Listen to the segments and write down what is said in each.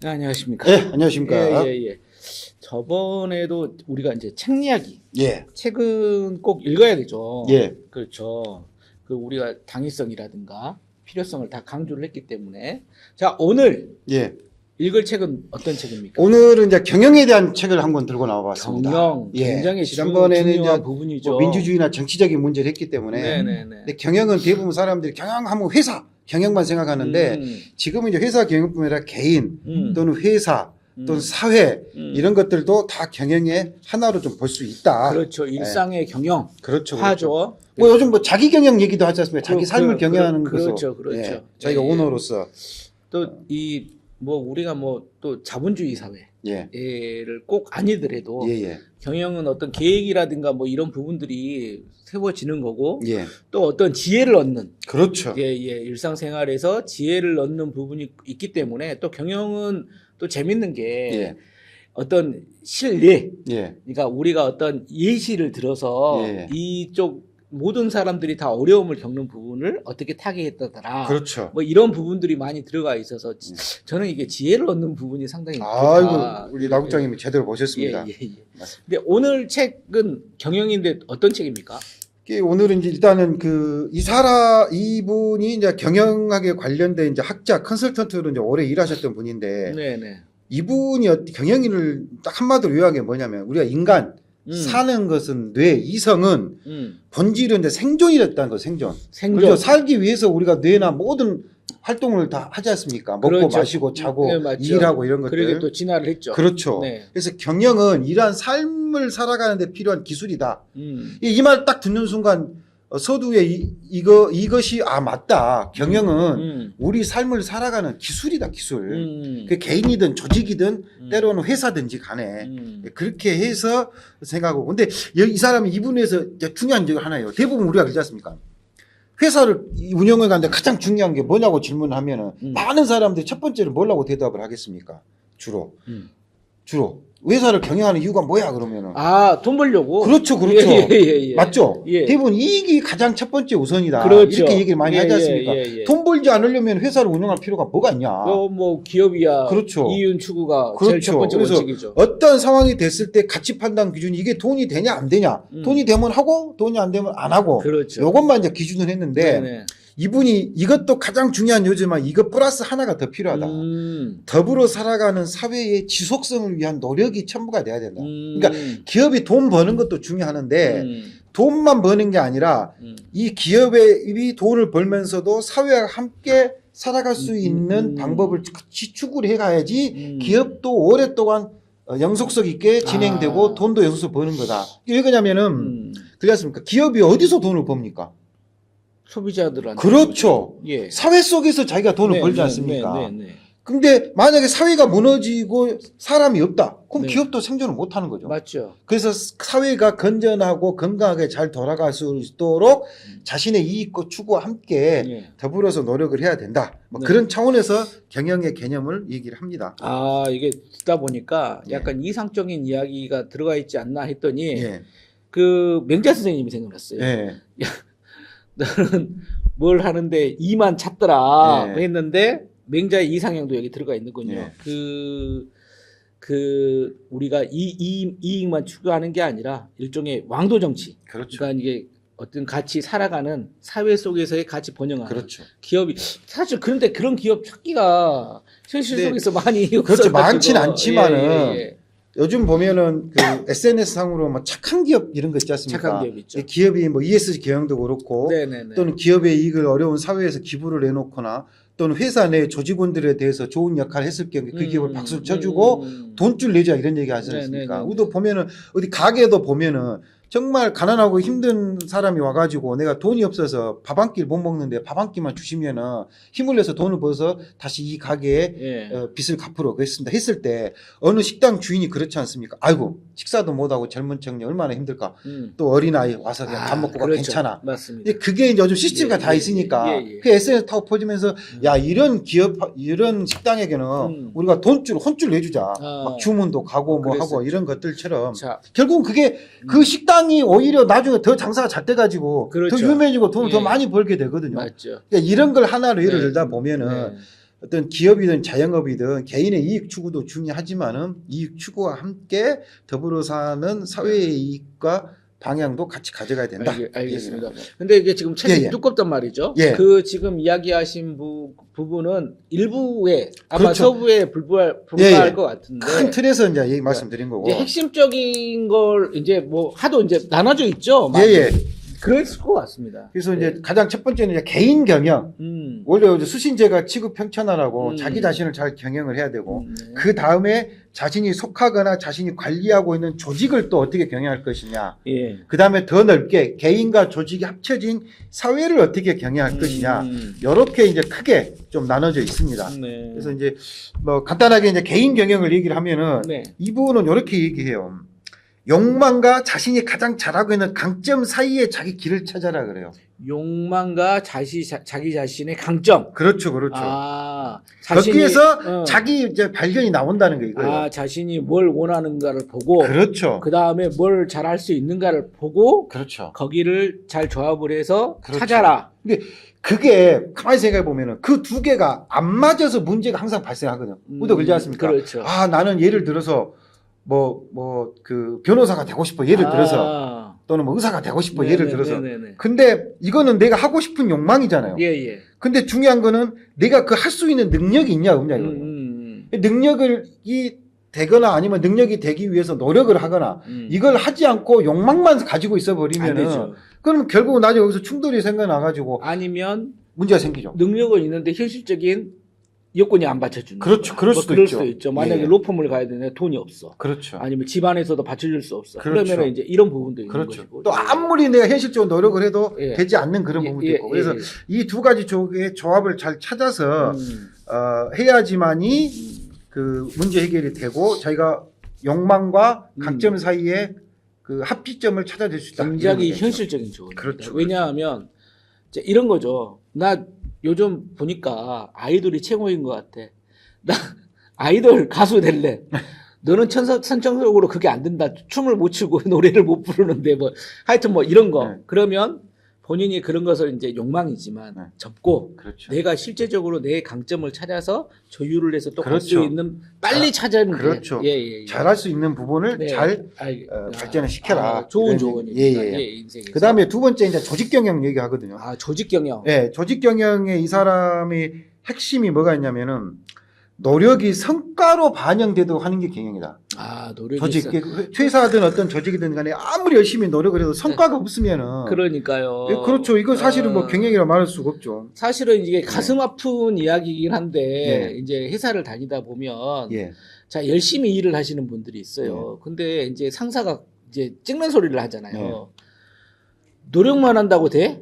네, 안녕하십니까. 네, 안녕하십니까. 예. 저번에도 우리가 이제 책 이야기, 예, 책은 꼭 읽어야 되죠. 예, 그렇죠. 그 우리가 당위성이라든가 필요성을 다 강조를 했기 때문에. 자, 오늘 예. 읽을 책은 어떤 책입니까? 오늘은 이제 경영에 대한 책을 한 권 들고 나와봤습니다. 경영, 예. 굉장히 지난번에는 중요한 이제 부분이죠. 뭐 민주주의나 정치적인 문제를 했기 때문에. 네네네. 근데 경영은 대부분 사람들이 경영하면 회사, 경영만 생각하는데 지금은 이제 회사 경영뿐만 아니라 개인 또는 회사 또는 사회 이런 것들도 다 경영의 하나로 좀 볼 수 있다. 그렇죠. 일상의 경영. 그렇죠. 하죠. 뭐 요즘 뭐 자기 경영 얘기도 하지 않습니까? 자기 삶을 경영하는 그렇죠. 것으로. 그렇죠. 예. 자기가 예. 오너로서. 또 우리가 또 자본주의 사회를 예. 꼭 아니더라도 예. 경영은 어떤 계획이라든가 뭐 이런 부분들이 세워지는 거고 예. 또 어떤 지혜를 얻는 그렇죠. 일상생활에서 지혜를 얻는 부분이 있기 때문에 또 경영은 또 재밌는 게 예. 어떤 실례 예. 그러니까 우리가 어떤 예시를 들어서 예. 이쪽 모든 사람들이 다 어려움을 겪는 부분을 어떻게 타개했다더라. 그렇죠. 뭐 이런 부분들이 많이 들어가 있어서 저는 이게 지혜를 얻는 부분이 상당히 아이고 좋다. 우리 나국장님이 제대로 보셨습니다. 예. 근데 오늘 책은 경영인데 어떤 책입니까? 오늘은 이제 일단은 이분이 이제 경영학에 관련된 이제 학자 컨설턴트로 이제 오래 일하셨던 분인데 네네. 이분이 경영인을 딱 한마디로 요약해 뭐냐면 우리가 인간 사는 것은 뇌, 이성은 본질은 이제 생존이랬다는 거, 생존. 그렇죠. 살기 위해서 우리가 뇌나 모든 활동을 다 하지 않습니까? 먹고 그렇죠. 마시고 자고 네, 일하고 이런 것들. 그리고 또 진화를 했죠. 그렇죠. 네. 그래서 경영은 이러한 삶을 살아가는 데 필요한 기술이다. 이 말 딱 듣는 순간 서두에 이것이 맞다. 경영은 우리 삶을 살아가는 기술이다, 기술. 그 개인이든 조직이든 때로는 회사든지 간에 그렇게 해서 생각하고. 근데 이 사람이 이분에서 중요한 게 하나예요. 대부분 우리가 그러지 않습니까? 회사를 운영해 가는데 가장 중요한 게 뭐냐고 질문하면은 많은 사람들이 첫 번째로 뭐라고 대답을 하겠습니까? 주로. 회사를 경영하는 이유가 뭐야 그러면은 돈 벌려고. 그렇죠. 예. 맞죠. 예. 대부분 이익이 가장 첫 번째 우선이다. 그렇죠. 이렇게 얘기를 많이 하지 않습니까? 예. 돈 벌지 않으려면 회사를 운영할 필요가 뭐가 있냐. 뭐 기업이야. 그렇죠. 이윤 추구가 그렇죠. 제일 첫 번째 그래서 원칙이죠. 어떤 상황이 됐을 때 가치 판단 기준이 이게 돈이 되냐 안 되냐. 돈이 되면 하고 돈이 안 되면 안 하고. 그렇죠. 요것만 이제 기준을 했는데 네네. 이분이 이것도 가장 중요한 요지만 이것 플러스 하나가 더 필요하다. 더불어 살아가는 사회의 지속성을 위한 노력이 첨부가 돼야 된다. 그러니까 기업이 돈 버는 것도 중요하는데 돈만 버는 게 아니라 이 기업이 돈을 벌면서도 사회와 함께 살아갈 수 있는 방법을 같이 추구를 해가야지 기업도 오랫동안 영속성 있게 진행되고 돈도 영속성 버는 거다. 왜 그러냐면은 그렇습니까? 기업이 어디서 돈을 법니까? 소비자들한테. 그렇죠. 예. 사회 속에서 자기가 돈을 벌지 않습니까? 네. 근데 만약에 사회가 무너지고 사람이 없다. 그럼 네. 기업도 생존을 못 하는 거죠. 맞죠. 그래서 사회가 건전하고 건강하게 잘 돌아갈 수 있도록 자신의 이익과 추구와 함께 더불어서 노력을 해야 된다. 뭐 그런 차원에서 경영의 개념을 얘기를 합니다. 이게 듣다 보니까 약간 이상적인 이야기가 들어가 있지 않나 했더니 예. 그 명자 선생님이 생각났어요. 예. 너는 뭘 하는데 이만 찾더라 예. 했는데 맹자의 이상형도 여기 들어가 있는군요. 예. 우리가 이익만 추구하는 게 아니라 일종의 왕도 정치. 그렇죠. 그러니까 이게 어떤 같이 살아가는 사회 속에서의 같이 번영하는 그렇죠. 기업이 사실 그런데 그런 기업 찾기가 현실 속에서 많이 그렇죠. 많진 않지만은 예. 요즘 보면은 그 SNS 상으로 뭐 착한 기업 이런 거 있지 않습니까? 착한 기업 있죠. 기업이 뭐 ESG 경영도 그렇고 네네네. 또는 기업의 이익을 어려운 사회에서 기부를 해놓거나 또는 회사 내 조직원들에 대해서 좋은 역할을 했을 경우에 그 기업을 박수를 쳐주고 돈줄 내자 이런 얘기 하지 않습니까? 네네네. 우리도 보면은 어디 가게도 보면은 정말 가난하고 힘든 사람이 와가지고 내가 돈이 없어서 밥 한 끼 못 먹는데 밥 한 끼만 주시면은 힘을 내서 돈을 벌어서 다시 이 가게에 빚을 갚으러 그랬습니다. 했을 때 어느 식당 주인이 그렇지 않습니까? 아이고 식사도 못하고 젊은 청년 얼마나 힘들까? 또 어린아이 와서 그냥 밥 먹고 가 그렇죠. 괜찮아. 맞습니다. 그게 이제 요즘 시스템가 다 있으니까 그 SNS 타고 퍼지면서 야 이런 기업 이런 식당에게는 우리가 돈줄 혼줄 내주자. 막 주문도 가고 뭐 하고 이런 것들처럼 결국은 그게 그 식당 이 오히려 나중에 더 장사가 잘 돼가지고 그렇죠. 더 유명해지고 돈을 더 많이 벌게 되거든요. 맞죠. 그러니까 이런 걸 하나로 예를 들다 보면은 어떤 기업이든 자영업이든 개인의 이익 추구도 중요하지만은 이익 추구와 함께 더불어 사는 사회의 이익과 방향도 같이 가져가야 된다. 알겠습니다. 근데 이게 지금 책이 예, 예. 두껍단 말이죠. 예. 그 지금 이야기하신 부분은 일부에 아마 그렇죠. 서부에 불과할 예, 예. 것 같은데. 큰 틀에서 이제 얘기 말씀드린 거고. 이제 핵심적인 걸 이제 뭐 하도 이제 나눠져 있죠. 예, 예. 그랬을 것 같습니다. 그래서 이제 가장 첫 번째는 이제 개인 경영. 원래 이제 수신제가 취급 평천하라고 자기 자신을 잘 경영을 해야 되고 네. 그 다음에 자신이 속하거나 자신이 관리하고 있는 조직을 또 어떻게 경영할 것이냐. 예. 그 다음에 더 넓게 개인과 조직이 합쳐진 사회를 어떻게 경영할 것이냐. 이렇게 이제 크게 좀 나눠져 있습니다. 네. 그래서 이제 뭐 간단하게 이제 개인 경영을 얘기를 하면은 네. 이 부분은 이렇게 얘기해요. 욕망과 자신이 가장 잘하고 있는 강점 사이에 자기 길을 찾아라 그래요. 욕망과 자기 자신의 강점. 그렇죠, 그렇죠. 아, 거기에서 자기 이제 발견이 나온다는 거 이거예요. 아, 자신이 뭘 원하는가를 보고, 그렇죠. 그 다음에 뭘 잘할 수 있는가를 보고, 그렇죠. 거기를 잘 조합을 해서 그렇죠. 찾아라. 근데 그게 가만히 생각해 보면은 그 두 개가 안 맞아서 문제가 항상 발생하거든요. 우도 그러지 않습니까? 그렇죠. 아, 나는 예를 들어서 그 변호사가 되고 싶어. 예를 들어서 또는 뭐 의사가 되고 싶어. 예를 들어서. 네네네. 근데 이거는 내가 하고 싶은 욕망이잖아요. 예, 예. 근데 중요한 거는 내가 그 할 수 있는 능력이 있냐 없냐 이거예요. 능력이 되거나 아니면 능력이 되기 위해서 노력을 하거나 이걸 하지 않고 욕망만 가지고 있어 안 버리면은 되죠. 그러면 결국 나중에 여기서 충돌이 생겨나 가지고 아니면 문제가 생기죠. 능력은 있는데 현실적인 여건이 안 받쳐주는. 그렇죠. 그럴 수도 그럴 있죠. 수도 있죠. 만약에 예. 로펌을 가야 되는데 돈이 없어. 그렇죠. 아니면 집안에서도 받쳐줄 수 없어. 그렇죠. 그러면 이제 이런 부분도 있는 그렇죠. 것이고. 또 아무리 내가 현실적으로 노력을 해도 예. 되지 않는 그런 부분도 있고. 그래서 이 두 가지 쪽의 조합을 잘 찾아서 해야지만이 그 문제 해결이 되고 자기가 욕망과 강점 사이에 그 합기점을 찾아낼 수 있다. 굉장히 이런 거겠죠. 현실적인 조언입니다. 그렇죠. 왜냐하면 이제 이런 거죠. 나 요즘 보니까 아이돌이 최고인 것 같아. 나 아이돌 가수 될래. 너는 선천적으로 그게 안 된다. 춤을 못 추고 노래를 못 부르는데 뭐 하여튼 뭐 이런 거. 네. 그러면 본인이 그런 것을 이제 욕망이지만 네. 접고 그렇죠. 내가 실제적으로 내 강점을 찾아서 조율을 해서 또 갈 수 그렇죠. 있는 빨리 찾아는 그렇죠. 예. 잘할 수 있는 부분을 네. 잘 발전을 시켜라. 좋은 이런 조언입니다. 예. 인생에서. 그 다음에 두 번째 이제 조직 경영 얘기하거든요. 아, 조직 경영. 예, 조직 경영에 이 사람의 핵심이 뭐가 있냐면은 노력이 성과로 반영되도록 하는 게 경영이다. 아, 노력이 조직, 회사든 어떤 조직이든 간에 아무리 열심히 노력을 해도 성과가 없으면은. 그러니까요. 예, 그렇죠. 이거 사실은 뭐 경영이라 말할 수가 없죠. 사실은 이게 가슴 아픈 이야기이긴 한데, 예. 이제 회사를 다니다 보면, 예. 자, 열심히 일을 하시는 분들이 있어요. 근데 이제 상사가 이제 찍는 소리를 하잖아요. 노력만 한다고 돼?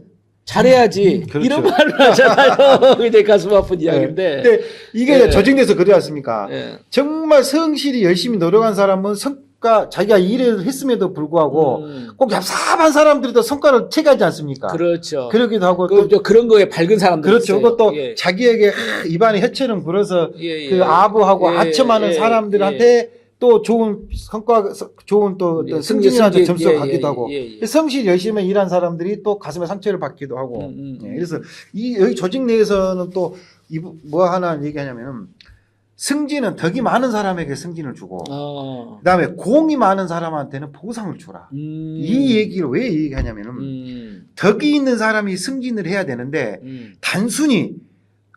잘해야지. 그렇죠. 이런 말을 하잖아요. 이제 가슴 아픈 이야기인데. 근데 이게 예. 조직내에서 그러지 않습니까? 예. 정말 성실히 열심히 노력한 사람은 성과, 자기가 일을 했음에도 불구하고 꼭 얍삽한 사람들도 성과를 체감하지 않습니까? 그렇죠. 그러기도 하고 또 그런 거에 밝은 사람들 그렇죠. 있어요. 그것도 예. 자기에게 입안에 혀처럼 불어서 예, 그 아부하고 예, 아첨하는 예, 사람들한테 또 좋은 성과, 좋은 또 어떤 승진이라는 점수를 받기도 하고 성실히 열심히 일한 사람들이 또 가슴에 상처를 받기도 하고 예, 그래서 여기 조직 내에서는 또 뭐 하나 얘기하냐면 승진은 덕이 많은 사람에게 승진을 주고 그다음에 공이 많은 사람한테는 보상을 주라. 이 얘기를 왜 얘기하냐면은 덕이 있는 사람이 승진을 해야 되는데 단순히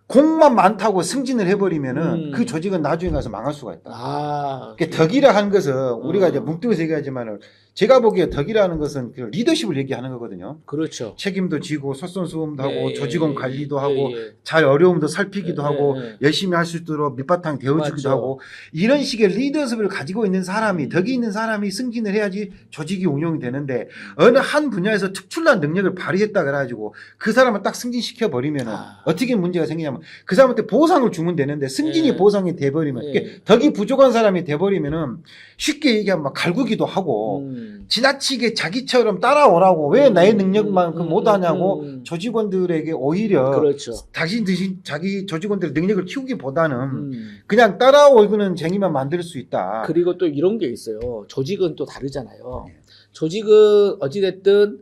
공만 많다고 승진을 해버리면은 그 조직은 나중에 가서 망할 수가 있다. 그러니까 덕이라 하는 것은 우리가 이제 뭉뚱해서 얘기하지만은 제가 보기에 덕이라는 것은 그 리더십을 얘기하는 거거든요. 그렇죠. 책임도 지고 솔선수범도 하고 예, 조직원 예, 관리도 예, 하고 예. 잘 어려움도 살피기도 예, 하고 예. 열심히 할 수 있도록 밑바탕 되어주기도 맞죠. 하고 이런 식의 리더십을 가지고 있는 사람이 덕이 있는 사람이 승진을 해야지 조직이 운영이 되는데 어느 한 분야에서 특출난 능력을 발휘했다 그래가지고 그 사람을 딱 승진시켜 버리면은 어떻게 문제가 생기냐면 그 사람한테 보상을 주면 되는데 승진이 예. 보상이 돼버리면 이게 덕이 부족한 사람이 돼버리면은 쉽게 얘기하면 막 갈구기도 하고 지나치게 자기처럼 따라오라고 왜 나의 능력만큼 못하냐고 조직원들에게 오히려 그렇죠. 자기 조직원들의 능력을 키우기보다는 그냥 따라오는 쟁이만 만들 수 있다. 그리고 또 이런 게 있어요. 조직은 또 다르잖아요. 조직은 어찌됐든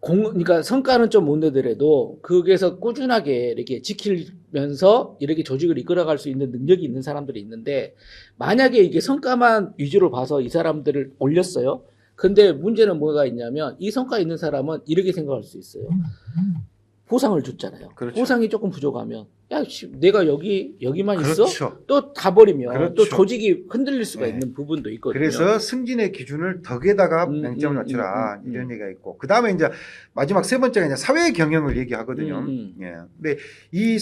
그러니까 성과는 좀 못 내더라도 거기에서 꾸준하게 이렇게 지키면서 이렇게 조직을 이끌어갈 수 있는 능력이 있는 사람들이 있는데 만약에 이게 성과만 위주로 봐서 이 사람들을 올렸어요. 근데 문제는 뭐가 있냐면 이 성과 있는 사람은 이렇게 생각할 수 있어요. 보상을 줬잖아요. 그렇죠. 보상이 조금 부족하면 야, 내가 여기만 있어? 그렇죠. 또 가버리면 그렇죠. 또 조직이 흔들릴 수가 네. 있는 부분도 있거든요. 그래서 승진의 기준을 덕에다가 맹점을 맞추라 이런 얘기가 있고 그 다음에 이제 마지막 세 번째가 이제 사회 경영을 얘기하거든요. 예. 근데 이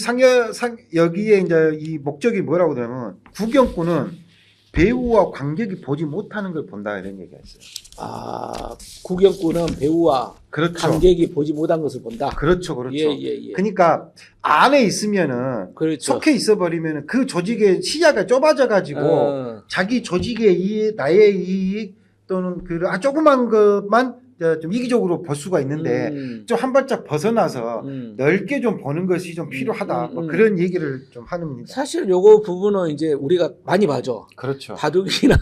여기에 이제 이 목적이 뭐라고 그러면 구경꾼은 배우와 관객이 보지 못하는 걸 본다 이런 얘기가 있어요. 아, 구경꾼은 배우와 그렇죠. 관객이 보지 못한 것을 본다. 그렇죠, 그렇죠. 예. 그러니까 안에 있으면은 그렇죠. 속해 있어버리면은 그 조직의 시야가 좁아져 가지고 자기 조직의 이익, 나의 이익 또는 그 조그만 것만 좀 이기적으로 볼 수가 있는데 좀 한 발짝 벗어나서 넓게 좀 보는 것이 좀 필요하다. 뭐 그런 얘기를 좀 하는. 사실 요거 부분은 이제 우리가 많이 봐죠. 그렇죠. 바둑이나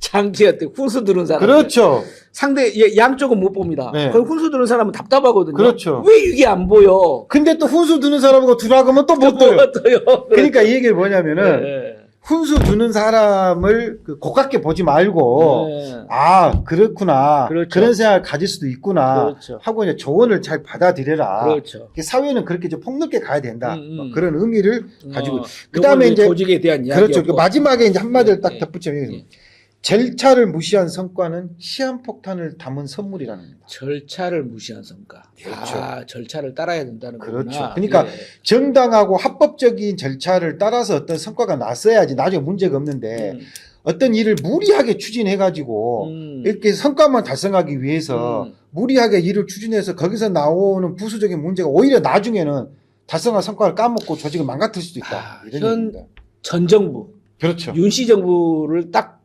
장기한테 훈수 두는 사람. 그렇죠. 상대 양쪽은 못 봅니다. 네. 그럼 훈수 두는 사람은 답답하거든요. 그렇죠. 왜 이게 안 보여? 근데 또 훈수 두는 사람하고 두라 그러면 또 못 둬요. 떠요. 그러니까 이 얘기를 뭐냐면은 네. 훈수 두는 사람을 고깝게 보지 말고 네. 아 그렇구나 그렇죠. 그런 생각을 가질 수도 있구나 그렇죠. 하고 이제 조언을 잘 받아들여라. 그렇죠. 사회는 그렇게 좀 폭넓게 가야 된다. 뭐 그런 의미를 가지고 그다음에 그다음에 이제 조직에 대한 이야기. 그렇죠. 그 마지막에 이제 한마디를 딱 네. 덧붙이면 절차를 무시한 성과는 시한폭탄을 담은 선물이라는 겁니다. 절차를 무시한 성과. 그렇죠. 아, 절차를 따라야 된다는 거구나. 그렇죠. 그러니까 정당하고 합법적인 절차를 따라서 어떤 성과가 났어야지 나중에 문제가 없는데 어떤 일을 무리하게 추진해가지고 이렇게 성과만 달성하기 위해서 무리하게 일을 추진해서 거기서 나오는 부수적인 문제가 오히려 나중에는 달성한 성과를 까먹고 조직을 망가뜨릴 수도 있다. 이런 현 얘기입니다. 전 정부, 그렇죠. 윤씨 정부를 딱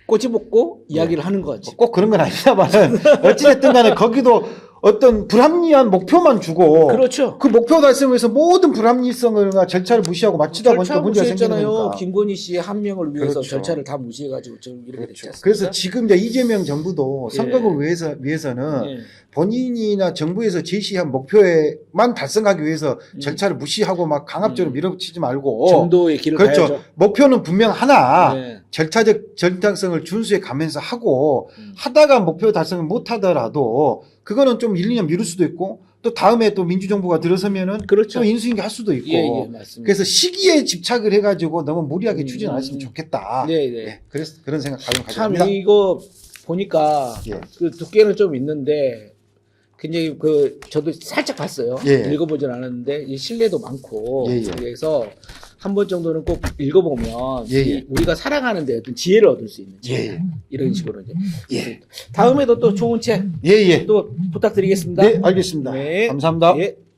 꼬집었고 이야기를 하는 거지. 꼭 그런 건 아니다만은 어찌됐든 간에 거기도 어떤 불합리한 목표만 주고 그렇죠. 그 목표 달성을 위해서 모든 불합리성을 절차를 무시하고 마치다 보니까 절차 문제가 생기는 무시했잖아요. 거니까. 김건희 씨의 한 명을 위해서 그렇죠. 절차를 다 무시해가지고 지금 이렇게 됐지 않습니까? 그래서 지금 이제 이재명 정부도 예. 선거를 위해서는 예. 본인이나 정부에서 제시한 목표에만 달성하기 위해서 절차를 무시하고 막 강압적으로 밀어붙이지 말고 정도의 길을 그렇죠. 가야죠. 목표는 분명 하나 네. 절차적 정당성을 준수해 가면서 하고 하다가 목표 달성을 못 하더라도 그거는 좀 1, 2년 미룰 수도 있고 또 다음에 또 민주정부가 들어서면은 그렇죠. 또 인수인계 할 수도 있고 예, 맞습니다. 그래서 시기에 집착을 해가지고 너무 무리하게 추진 안 했으면 좋겠다. 네. 네, 그래서 그런 생각 가지고 참 가져갑니다. 이거 보니까 예. 그 두께는 좀 있는데 굉장히 저도 살짝 봤어요. 예. 읽어보진 않았는데 이 신뢰도 많고 예. 그래서 한 번 정도는 꼭 읽어보면 예. 우리가 살아가는데 어떤 지혜를 얻을 수 있는 책. 예. 이런 식으로 이제 예. 다음에도 또 좋은 책 예. 또 부탁드리겠습니다. 네, 알겠습니다. 네. 감사합니다. 예.